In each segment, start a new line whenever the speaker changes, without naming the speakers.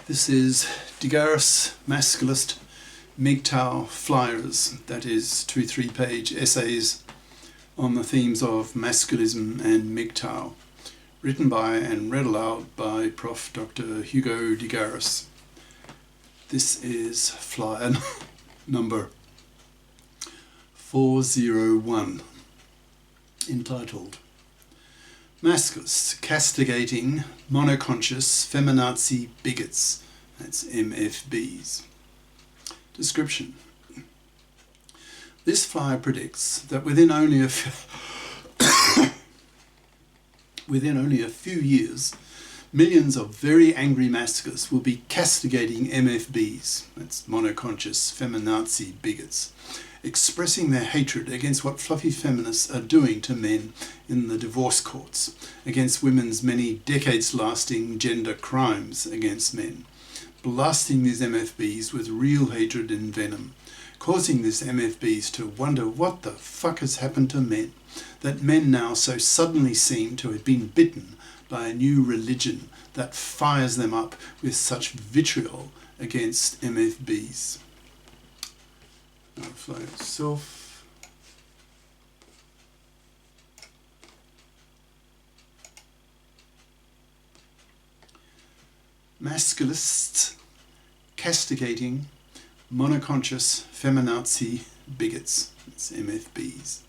This is GARIS Masculist MGTOW flyers, that is 2 3-page essays on the themes of masculism and MGTOW, written by and read aloud by Prof. Dr. Hugo de Garis. This is flyer number 401, entitled Masculists Castigating Monoconscious Feminazi Bigots, that's MFBs. Description. This flyer predicts that within only a few years, millions of very angry masculists will be castigating MFBs, that's monoconscious feminazi bigots, expressing their hatred against what fluffy feminists are doing to men in the divorce courts, against women's many decades-lasting gender crimes against men, blasting these MFBs with real hatred and venom, causing these MFBs to wonder what the fuck has happened to men, that men now so suddenly seem to have been bitten by a new religion that fires them up with such vitriol against MFBs. Now flyer itself. Masculists Castigating Monoconscious Feminazi Bigots, it's MFBs,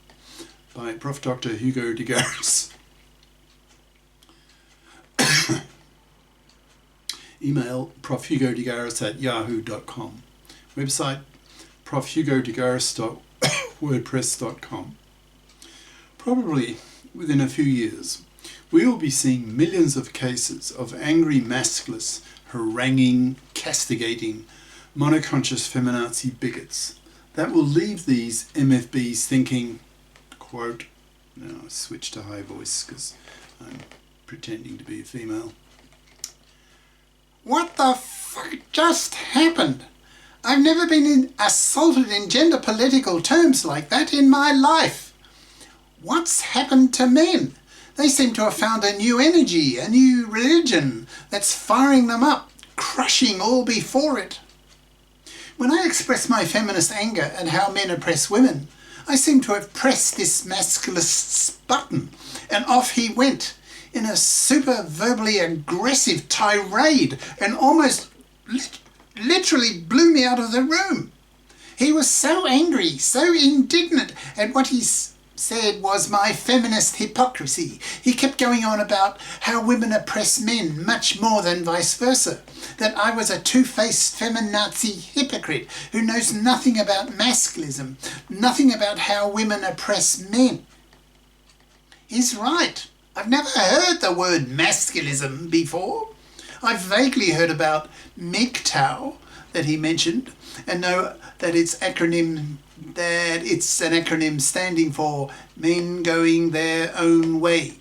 by Prof. Dr. Hugo de Garis. Email profhugodegaris@yahoo.com. Website profhugodegaris.wordpress.com. Probably within a few years, we will be seeing millions of cases of angry masculists haranguing, castigating monoconscious feminazi bigots that will leave these MFBs thinking, quote, now I switch to high voice because I'm pretending to be a female. What the fuck just happened? I've never been assaulted in gender political terms like that in my life. What's happened to men? They seem to have found a new energy, a new religion that's firing them up, crushing all before it. When I express my feminist anger at how men oppress women, I seem to have pressed this masculist's button, and off he went in a super verbally aggressive tirade and almost literally blew me out of the room. He was so angry, so indignant at what he said was my feminist hypocrisy. He kept going on about how women oppress men much more than vice versa, that I was a two-faced feminazi hypocrite who knows nothing about masculism, nothing about how women oppress men. He's right. I've never heard the word masculism before. I've vaguely heard about MGTOW that he mentioned, and know that it's an acronym standing for men going their own way,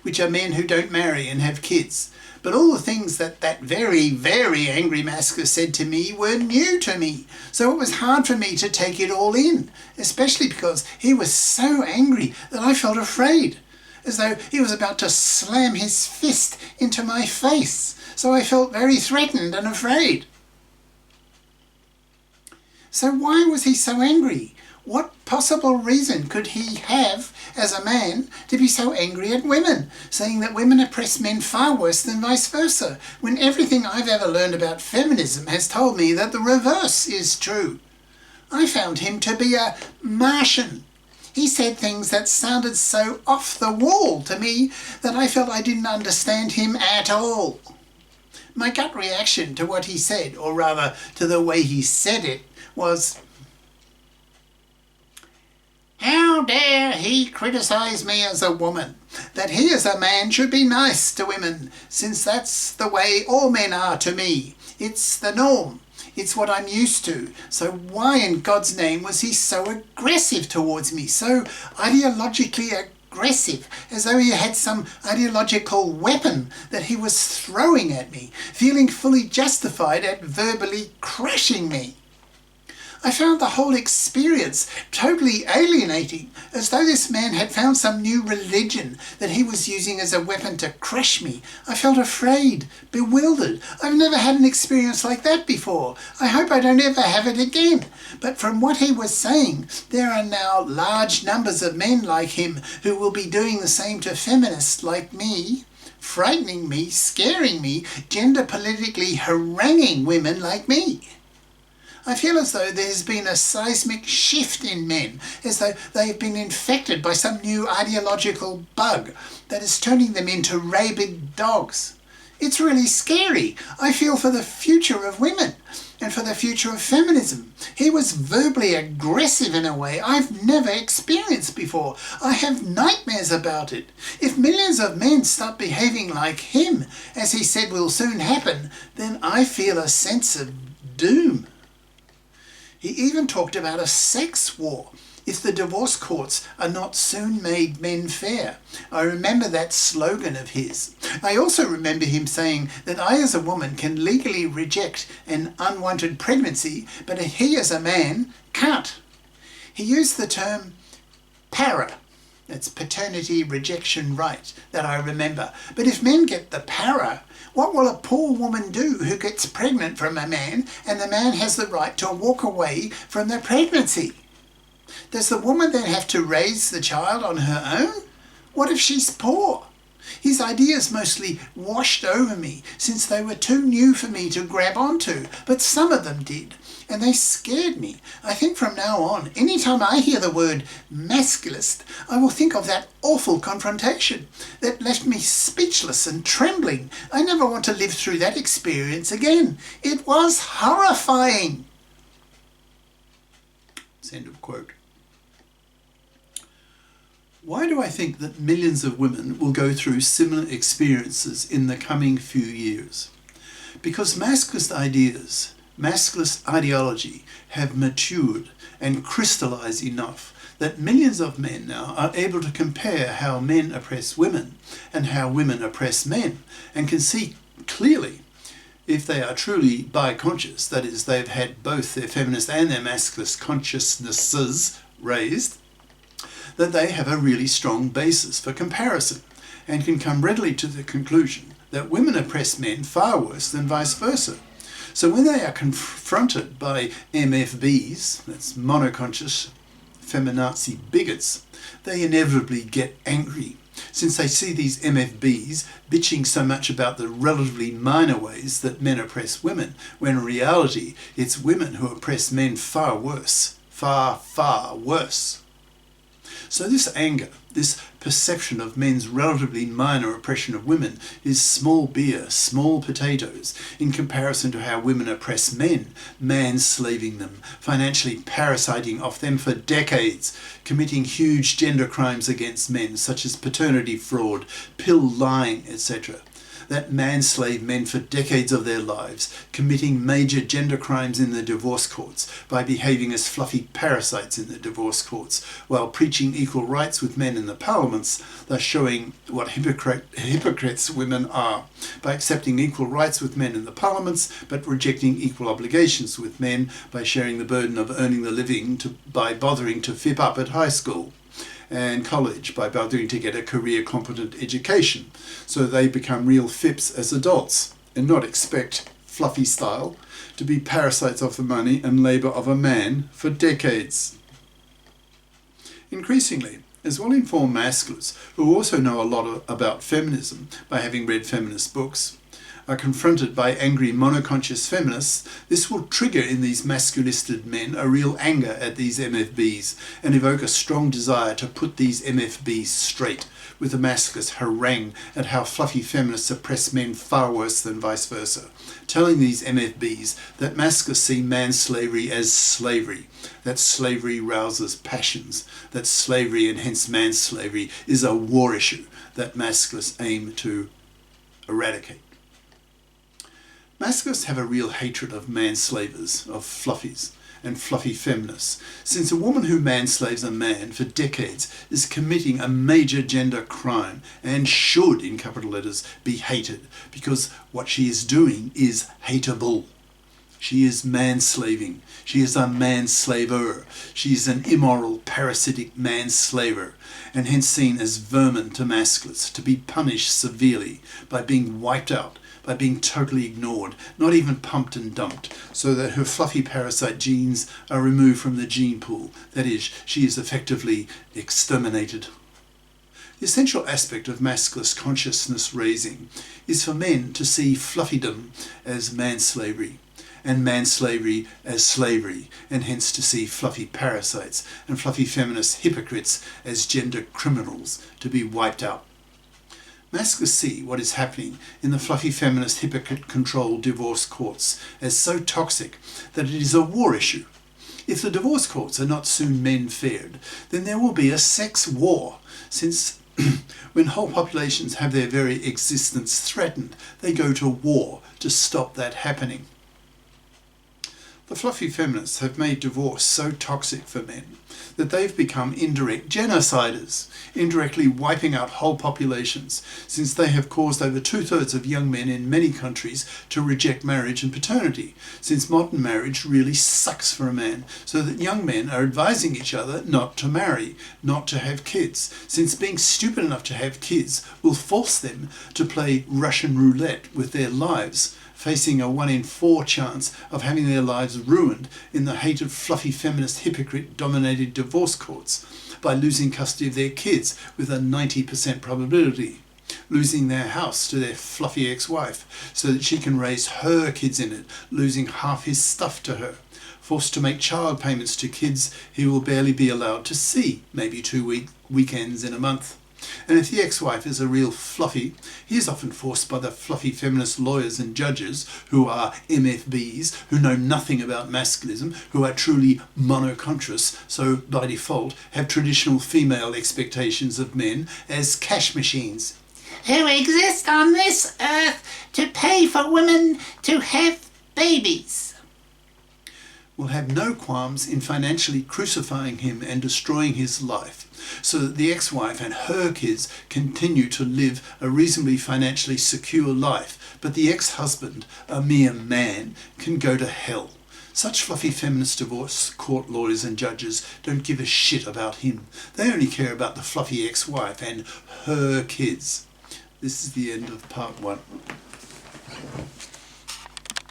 which are men who don't marry and have kids. But all the things that very, very angry masculist said to me were new to me, so it was hard for me to take it all in, especially because he was so angry that I felt afraid, as though he was about to slam his fist into my face. So I felt very threatened and afraid. So why was he so angry? What possible reason could he have as a man to be so angry at women, saying that women oppress men far worse than vice versa, when everything I've ever learned about feminism has told me that the reverse is true? I found him to be a Martian. He said things that sounded so off the wall to me that I felt I didn't understand him at all. My gut reaction to what he said, or rather to the way he said it, was, how dare he criticize me as a woman? That he as a man should be nice to women, since that's the way all men are to me. It's the norm. It's what I'm used to. So why in God's name was he so aggressive towards me, so ideologically aggressive, as though he had some ideological weapon that he was throwing at me, feeling fully justified at verbally crushing me? I found the whole experience totally alienating, as though this man had found some new religion that he was using as a weapon to crush me. I felt afraid, bewildered. I've never had an experience like that before. I hope I don't ever have it again. But from what he was saying, there are now large numbers of men like him who will be doing the same to feminists like me, frightening me, scaring me, gender politically haranguing women like me. I feel as though there's been a seismic shift in men, as though they've been infected by some new ideological bug that is turning them into rabid dogs. It's really scary. I feel for the future of women and for the future of feminism. He was verbally aggressive in a way I've never experienced before. I have nightmares about it. If millions of men start behaving like him, as he said will soon happen, then I feel a sense of doom. He even talked about a sex war if the divorce courts are not soon made men fair. I remember that slogan of his. I also remember him saying that I as a woman can legally reject an unwanted pregnancy, but he as a man can't. He used the term para. That's paternity rejection right, that I remember. But if men get the para, what will a poor woman do who gets pregnant from a man and the man has the right to walk away from the pregnancy? Does the woman then have to raise the child on her own? What if she's poor? His ideas mostly washed over me since they were too new for me to grab onto, but some of them did, and they scared me. I think from now on, anytime I hear the word masculist, I will think of that awful confrontation that left me speechless and trembling. I never want to live through that experience again. It was horrifying. End of quote. Why do I think that millions of women will go through similar experiences in the coming few years? Because masculist ideas, masculist ideology have matured and crystallized enough that millions of men now are able to compare how men oppress women and how women oppress men, and can see clearly, if they are truly bi-conscious, that is, they've had both their feminist and their masculist consciousnesses raised, that they have a really strong basis for comparison and can come readily to the conclusion that women oppress men far worse than vice versa. So when they are confronted by MFBs, that's monoconscious, feminazi bigots, they inevitably get angry, since they see these MFBs bitching so much about the relatively minor ways that men oppress women, when in reality it's women who oppress men far worse, far worse. So this anger, this perception of men's relatively minor oppression of women is small beer, small potatoes, in comparison to how women oppress men, manslaving them, financially parasiting off them for decades, committing huge gender crimes against men such as paternity fraud, pill lying, etc. That manslave men for decades of their lives, committing major gender crimes in the divorce courts by behaving as fluffy parasites in the divorce courts, while preaching equal rights with men in the parliaments, thus showing what hypocrites women are, by accepting equal rights with men in the parliaments, but rejecting equal obligations with men by sharing the burden of earning the living by bothering to fip up at high school and college, by bothering to get a career competent education, so they become real fips as adults and not expect, fluffy style, to be parasites of the money and labour of a man for decades. Increasingly, as well-informed masculists who also know a lot about feminism by having read feminist books, are confronted by angry monoconscious feminists, this will trigger in these masculisted men a real anger at these MFBs and evoke a strong desire to put these MFBs straight, with a masculist harangue at how fluffy feminists oppress men far worse than vice versa, telling these MFBs that masculists see manslavery as slavery, that slavery rouses passions, that slavery and hence manslavery is a war issue that masculists aim to eradicate. Masculists have a real hatred of manslavers, of fluffies, and fluffy feminists, since a woman who manslaves a man for decades is committing a major gender crime and should, in capital letters, be hated, because what she is doing is hateable. She is manslaving. She is a manslaver. She is an immoral, parasitic manslaver, and hence seen as vermin to masculists, to be punished severely by being wiped out, by being totally ignored, not even pumped and dumped, so that her fluffy parasite genes are removed from the gene pool. That is, she is effectively exterminated. The essential aspect of masculist consciousness raising is for men to see fluffydom as manslavery, and manslavery as slavery, and hence to see fluffy parasites and fluffy feminist hypocrites as gender criminals to be wiped out. Masculists see what is happening in the fluffy feminist hypocrite-controlled divorce courts as so toxic that it is a war issue. If the divorce courts are not soon men-fared, then there will be a sex war, since when whole populations have their very existence threatened, they go to war to stop that happening. The fluffy feminists have made divorce so toxic for men that they've become indirect genociders, indirectly wiping out whole populations, since they have caused over 2/3 of young men in many countries to reject marriage and paternity, since modern marriage really sucks for a man, so that young men are advising each other not to marry, not to have kids, since being stupid enough to have kids will force them to play Russian roulette with their lives, facing a 1 in 4 chance of having their lives ruined in the hated fluffy feminist hypocrite-dominated divorce courts by losing custody of their kids with a 90% probability, losing their house to their fluffy ex-wife so that she can raise her kids in it, losing half his stuff to her, forced to make child payments to kids he will barely be allowed to see, maybe 2 weekends in a month. And if the ex-wife is a real fluffy, he is often forced by the fluffy feminist lawyers and judges who are MFBs, who know nothing about masculism, who are truly monoconscious, so by default have traditional female expectations of men as cash machines,
who exist on this earth to pay for women to have babies.
will have no qualms in financially crucifying him and destroying his life, so that the ex-wife and her kids continue to live a reasonably financially secure life, but the ex-husband, a mere man, can go to hell. Such fluffy feminist divorce court lawyers and judges don't give a shit about him. They only care about the fluffy ex-wife and her kids. This is the end of part 1.